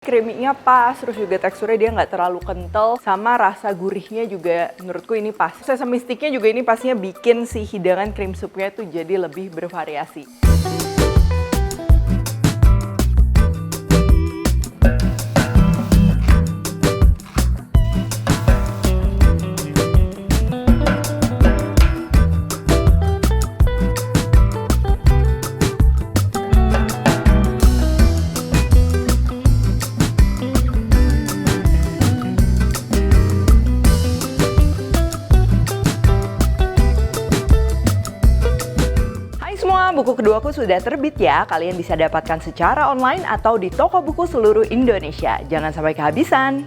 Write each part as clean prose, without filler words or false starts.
Creamy-nya pas, terus juga teksturnya dia nggak terlalu kental, sama rasa gurihnya juga menurutku ini pas. Sesame stick-nya juga ini pastinya bikin si hidangan cream soup-nya itu jadi lebih bervariasi. Buku keduaku sudah terbit ya, kalian bisa dapatkan secara online atau di toko buku seluruh Indonesia. Jangan sampai kehabisan.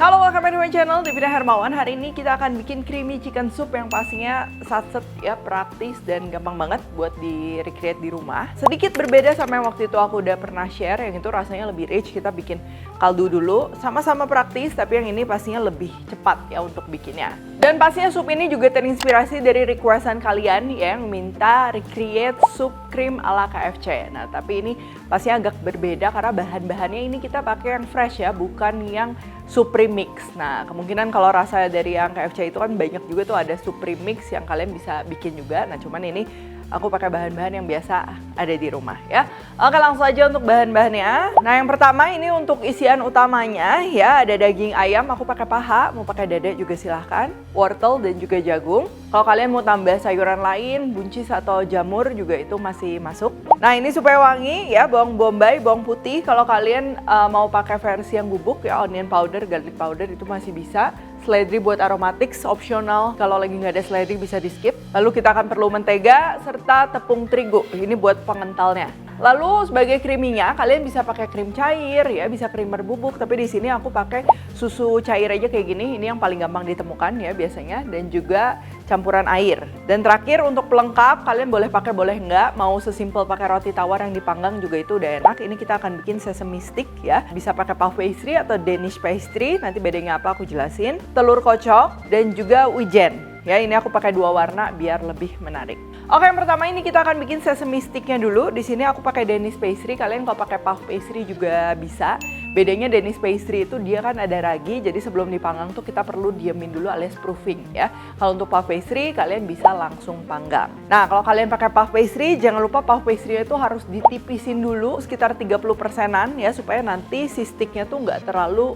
Halo, welcome back to my channel, Devina Hermawan. Hari ini kita akan bikin creamy chicken soup yang pastinya satset ya, praktis dan gampang banget buat di recreate di rumah. Sedikit berbeda sama yang waktu itu aku udah pernah share, yang itu rasanya lebih rich. Kita bikin kaldu dulu, sama-sama praktis, tapi yang ini pastinya lebih cepat ya untuk bikinnya. Dan pastinya sup ini juga terinspirasi dari requestan kalian yang minta recreate sup krim ala KFC. Nah, tapi ini pastinya agak berbeda karena bahan-bahannya ini kita pakai yang fresh ya, bukan yang supreme mix. Nah, kemungkinan kalau rasa dari yang KFC itu kan banyak juga tuh ada supreme mix yang kalian bisa bikin juga. Nah, cuman ini aku pakai bahan-bahan yang biasa ada di rumah ya. Oke, langsung aja untuk bahan-bahannya. Nah, yang pertama ini untuk isian utamanya ya, ada daging ayam, aku pakai paha, mau pakai dada juga silahkan, wortel dan juga jagung. Kalau kalian mau tambah sayuran lain, buncis atau jamur juga itu masih masuk. Nah, ini supaya wangi ya, bawang bombay, bawang putih. Kalau kalian mau pakai versi yang bubuk ya, onion powder, garlic powder itu masih bisa. Seledri buat aromatics, opsional. Kalau lagi nggak ada seledri bisa di skip. Lalu kita akan perlu mentega serta tepung terigu. Ini buat pengentalnya. Lalu sebagai creamy-nya kalian bisa pakai krim cair ya, bisa creamer bubuk. Tapi di sini aku pakai susu cair aja kayak gini. Ini yang paling gampang ditemukan ya biasanya. Dan juga campuran air. Dan terakhir untuk pelengkap kalian boleh pakai boleh nggak. Mau sesimpel pakai roti tawar yang dipanggang juga itu udah enak. Ini kita akan bikin sesame stick ya. Bisa pakai puff pastry atau Danish pastry. Nanti bedanya apa aku jelasin. Telur kocok dan juga wijen. Ya, ini aku pakai 2 warna biar lebih menarik. Oke, yang pertama ini kita akan bikin sesame stick-nya dulu. Di sini aku pakai Danish pastry. Kalian kalau pakai puff pastry juga bisa. Bedanya Danish pastry itu dia kan ada ragi, jadi sebelum dipanggang tuh kita perlu diemin dulu alias proofing ya. Kalau untuk puff pastry kalian bisa langsung panggang. Nah, kalau kalian pakai puff pastry jangan lupa puff pastry itu harus ditipisin dulu sekitar 30%-an ya, supaya nanti si sticknya tuh nggak terlalu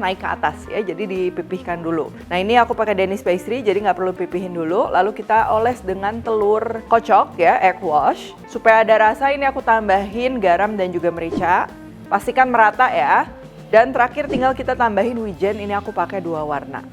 naik ke atas ya. Jadi dipipihkan dulu. Nah, ini aku pakai Danish pastry jadi nggak perlu pipihin dulu. Lalu kita oles dengan telur kocok ya, egg wash. Supaya ada rasa ini aku tambahin garam dan juga merica. Pastikan merata ya. Dan terakhir tinggal kita tambahin wijen, ini aku pakai 2 warna.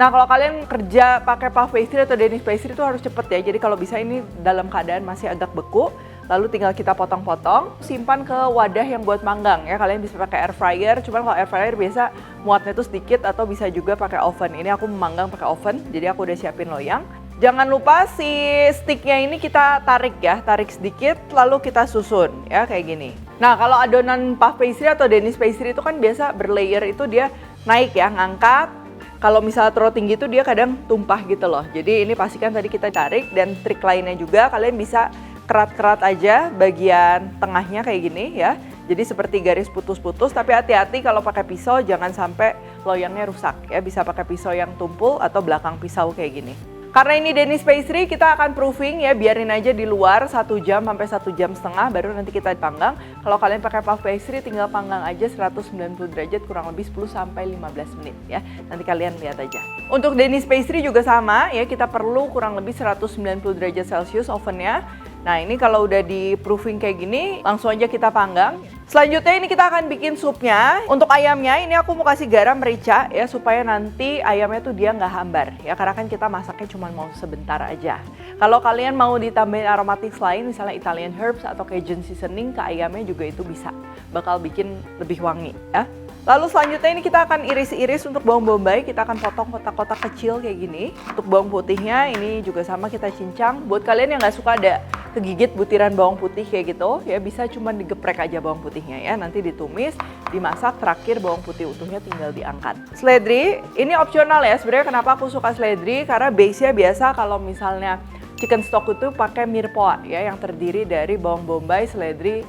Nah, kalau kalian kerja pakai puff pastry atau Danish pastry itu harus cepet ya. Jadi kalau bisa ini dalam keadaan masih agak beku, lalu tinggal kita potong-potong, simpan ke wadah yang buat manggang ya. Kalian bisa pakai air fryer, cuman kalau air fryer biasa muatnya tuh sedikit atau bisa juga pakai oven. Ini aku memanggang pakai oven, jadi aku udah siapin loyang. Jangan lupa si sticknya ini kita tarik ya, tarik sedikit lalu kita susun ya kayak gini. Nah, kalau adonan puff pastry atau Danish pastry itu kan biasa berlayer, itu dia naik ya, ngangkat. Kalau misalnya terlalu tinggi itu dia kadang tumpah gitu loh. Jadi ini pastikan tadi kita tarik, dan trik lainnya juga kalian bisa kerat-kerat aja bagian tengahnya kayak gini ya. Jadi seperti garis putus-putus, tapi hati-hati kalau pakai pisau jangan sampai loyangnya rusak ya. Bisa pakai pisau yang tumpul atau belakang pisau kayak gini. Karena ini Danish pastry, kita akan proofing ya, biarin aja di luar 1 jam sampai 1,5 jam, baru nanti kita panggang. Kalau kalian pakai puff pastry, tinggal panggang aja 190 derajat kurang lebih 10 sampai 15 menit ya. Nanti kalian lihat aja. Untuk Danish pastry juga sama ya, kita perlu kurang lebih 190 derajat Celcius ovennya. Nah, ini kalau udah di proofing kayak gini, langsung aja kita panggang. Selanjutnya ini kita akan bikin supnya. Untuk ayamnya ini aku mau kasih garam merica ya, supaya nanti ayamnya tuh dia nggak hambar ya, karena kan kita masaknya cuma mau sebentar aja. Kalau kalian mau ditambahin aromatik lain, misalnya Italian herbs atau Cajun seasoning ke ayamnya juga itu bisa. Bakal bikin lebih wangi ya. Lalu selanjutnya ini kita akan iris-iris untuk bawang bombay, kita akan potong kotak-kotak kecil kayak gini. Untuk bawang putihnya ini juga sama kita cincang. Buat kalian yang nggak suka ada kegigit butiran bawang putih kayak gitu ya, bisa cuma digeprek aja bawang putihnya ya, nanti ditumis, dimasak, terakhir bawang putih utuhnya tinggal diangkat. Seledri ini opsional ya, sebenarnya kenapa aku suka seledri, karena base-nya biasa kalau misalnya chicken stock itu pakai mirepoix ya, yang terdiri dari bawang bombay, seledri,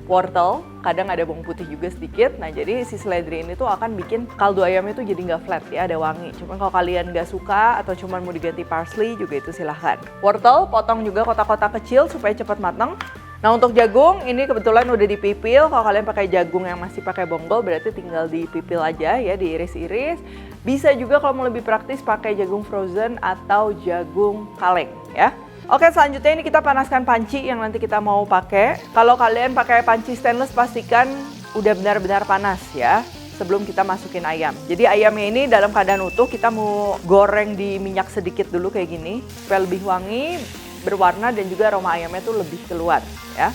wortel, kadang ada bawang putih juga sedikit. Nah jadi si seledri ini tuh akan bikin kaldu ayamnya tuh jadi nggak flat ya, ada wangi. Cuman kalau kalian nggak suka atau cuman mau diganti parsley juga itu silahkan. Wortel potong juga kotak-kotak kecil supaya cepat matang. Nah untuk jagung ini kebetulan udah dipipil. Kalau kalian pakai jagung yang masih pakai bonggol berarti tinggal dipipil aja ya, diiris-iris. Bisa juga kalau mau lebih praktis pakai jagung frozen atau jagung kaleng ya. Oke, selanjutnya ini kita panaskan panci yang nanti kita mau pakai. Kalau kalian pakai panci stainless pastikan udah benar-benar panas ya sebelum kita masukin ayam. Jadi ayamnya ini dalam keadaan utuh kita mau goreng di minyak sedikit dulu kayak gini supaya lebih wangi, berwarna dan juga aroma ayamnya tuh lebih keluar ya.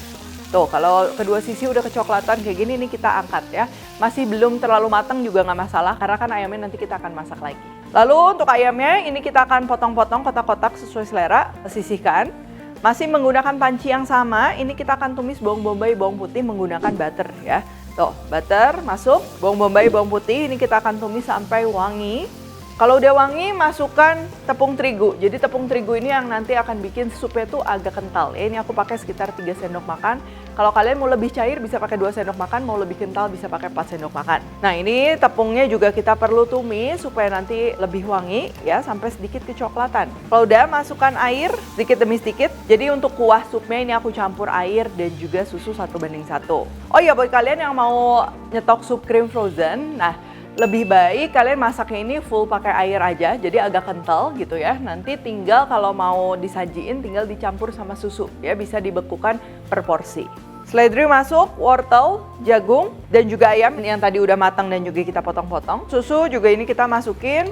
Tuh kalau kedua sisi udah kecoklatan kayak gini nih kita angkat ya. Masih belum terlalu matang juga nggak masalah karena kan ayamnya nanti kita akan masak lagi. Lalu untuk ayamnya ini kita akan potong-potong kotak-kotak sesuai selera, sisihkan. Masih menggunakan panci yang sama, ini kita akan tumis bawang bombay, bawang putih menggunakan butter ya. Tuh butter masuk, bawang bombay, bawang putih ini kita akan tumis sampai wangi. Kalau udah wangi, masukkan tepung terigu. Jadi tepung terigu ini yang nanti akan bikin supnya tuh agak kental. Ya, ini aku pakai sekitar 3 sendok makan. Kalau kalian mau lebih cair bisa pakai 2 sendok makan, mau lebih kental bisa pakai 4 sendok makan. Nah ini tepungnya juga kita perlu tumis supaya nanti lebih wangi ya, sampai sedikit kecoklatan. Kalau udah masukkan air sedikit demi sedikit. Jadi untuk kuah supnya ini aku campur air dan juga susu 1:1. Oh iya buat kalian yang mau nyetok sup krim frozen, nah lebih baik kalian masaknya ini full pakai air aja, jadi agak kental gitu ya. Nanti tinggal kalau mau disajiin tinggal dicampur sama susu ya, bisa dibekukan per porsi. Seledri masuk, wortel, jagung, dan juga ayam yang tadi udah matang dan juga kita potong-potong. Susu juga ini kita masukin,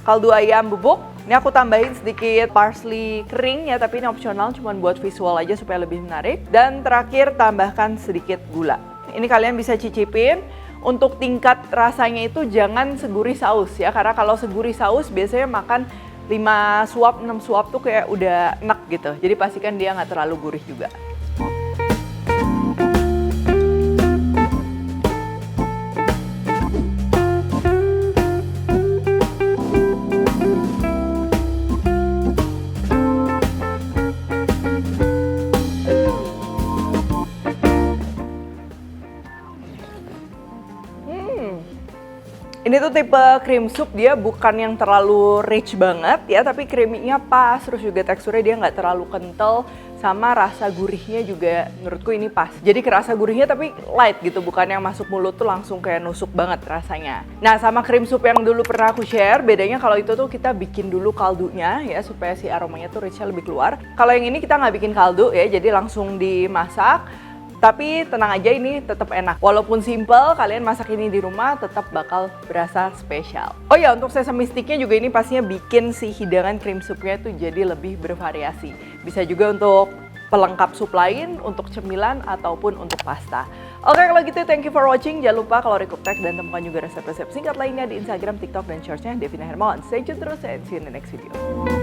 kaldu ayam bubuk. Ini aku tambahin sedikit parsley kering ya, tapi ini opsional, cuma buat visual aja supaya lebih menarik. Dan terakhir tambahkan sedikit gula. Ini kalian bisa cicipin. Untuk tingkat rasanya itu jangan segurih saus ya, karena kalau segurih saus biasanya makan 5 suap, 6 suap tuh kayak udah enak gitu. Jadi pastikan dia nggak terlalu gurih juga. Ini tuh tipe cream soup, dia bukan yang terlalu rich banget ya, tapi creamy-nya pas, terus juga teksturnya dia nggak terlalu kental, sama rasa gurihnya juga menurutku ini pas. Jadi kerasa gurihnya tapi light gitu, bukan yang masuk mulut tuh langsung kayak nusuk banget rasanya. Nah sama cream soup yang dulu pernah aku share, bedanya kalau itu tuh kita bikin dulu kaldunya ya, supaya si aromanya tuh richnya lebih keluar. Kalau yang ini kita nggak bikin kaldu ya, jadi langsung dimasak. Tapi tenang aja, ini tetap enak. Walaupun simple, kalian masak ini di rumah tetap bakal berasa spesial. Oh ya, untuk sesame sticknya juga ini pastinya bikin si hidangan cream soupnya tuh jadi lebih bervariasi. Bisa juga untuk pelengkap sup lain, untuk cemilan, ataupun untuk pasta. Oke, kalau gitu thank you for watching. Jangan lupa kalau Recooktek dan temukan juga resep-resep singkat lainnya di Instagram, TikTok, dan Shorts-nya Devina Hermawan. Stay tune terus and see you in the next video.